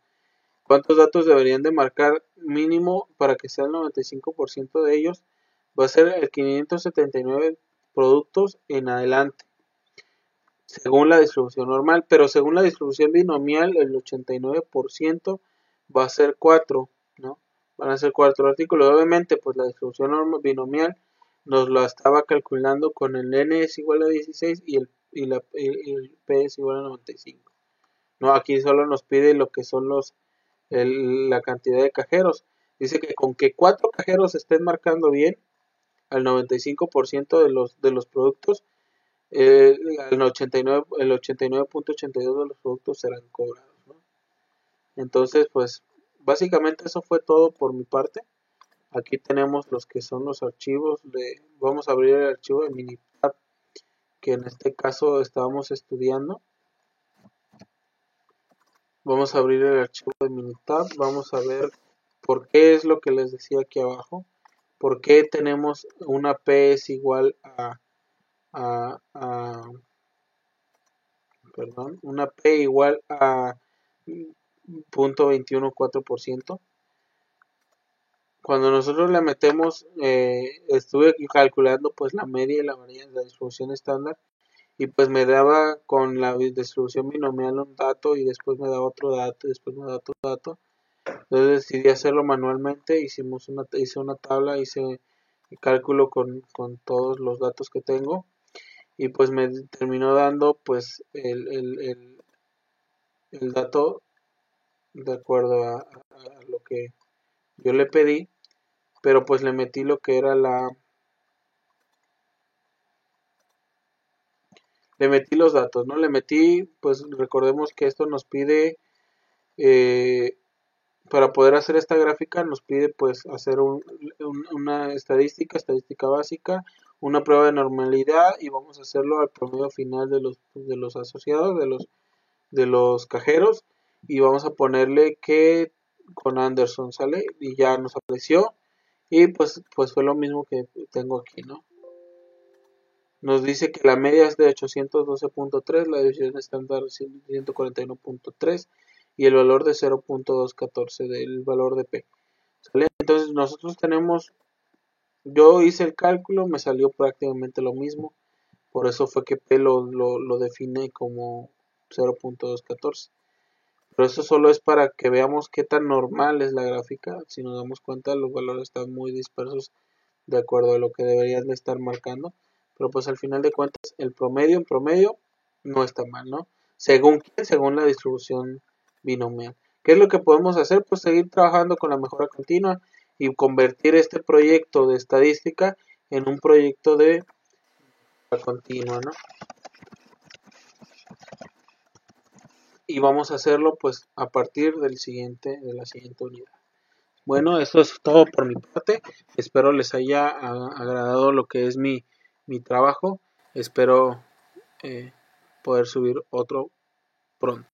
¿cuántos datos deberían de marcar mínimo para que sea el 95% de ellos? Va a ser el 579 productos en adelante, según la distribución normal, pero según la distribución binomial, el 89% va a ser 4, ¿no? Van a ser 4 artículos. Obviamente, pues la distribución binomial nos lo estaba calculando con el n es igual a 16 y el p es igual a 95. No, aquí solo nos pide lo que son la cantidad de cajeros. Dice que con que 4 cajeros estén marcando bien al 95% de los productos, el 89.82 de los productos serán cobrados, ¿no? Entonces, pues básicamente eso fue todo por mi parte. Aquí tenemos los que son los archivos vamos a abrir el archivo de Minitab que en este caso estábamos estudiando. Vamos a abrir el archivo de Minitab, vamos a ver por qué es lo que les decía aquí abajo, por qué tenemos una P es igual a perdón, una P igual a 0.214%. Cuando nosotros le metemos, estuve calculando pues la media y la varianza de la distribución estándar y pues me daba con la distribución binomial un dato y después me daba otro dato y después me daba otro dato. Entonces decidí hacerlo manualmente, hice una tabla, hice el cálculo con todos los datos que tengo y pues me terminó dando pues el dato de acuerdo a lo que yo le pedí, pero pues le metí lo que era le metí los datos, ¿no? Le metí, pues recordemos que esto nos pide, para poder hacer esta gráfica, nos pide pues hacer una estadística básica, una prueba de normalidad y vamos a hacerlo al promedio final de los asociados, de los cajeros y vamos a ponerle que con Anderson, ¿sale? Y ya nos apareció y pues fue lo mismo que tengo aquí, ¿no? Nos dice que la media es de 812.3, la división estándar 141.3 y el valor de 0.214 del valor de P. ¿Sale? Entonces nosotros tenemos, yo hice el cálculo, me salió prácticamente lo mismo, por eso fue que P lo define como 0.214. Pero eso solo es para que veamos qué tan normal es la gráfica. Si nos damos cuenta, los valores están muy dispersos de acuerdo a lo que deberían de estar marcando. Pero pues al final de cuentas, el promedio en promedio no está mal, ¿no? ¿Según quién? Según la distribución binomial. ¿Qué es lo que podemos hacer? Pues seguir trabajando con la mejora continua y convertir este proyecto de estadística en un proyecto de mejora continua, ¿no? Y vamos a hacerlo pues a partir de la siguiente unidad. Bueno, eso es todo por mi parte. Espero les haya agradado lo que es mi trabajo. Espero poder subir otro pronto.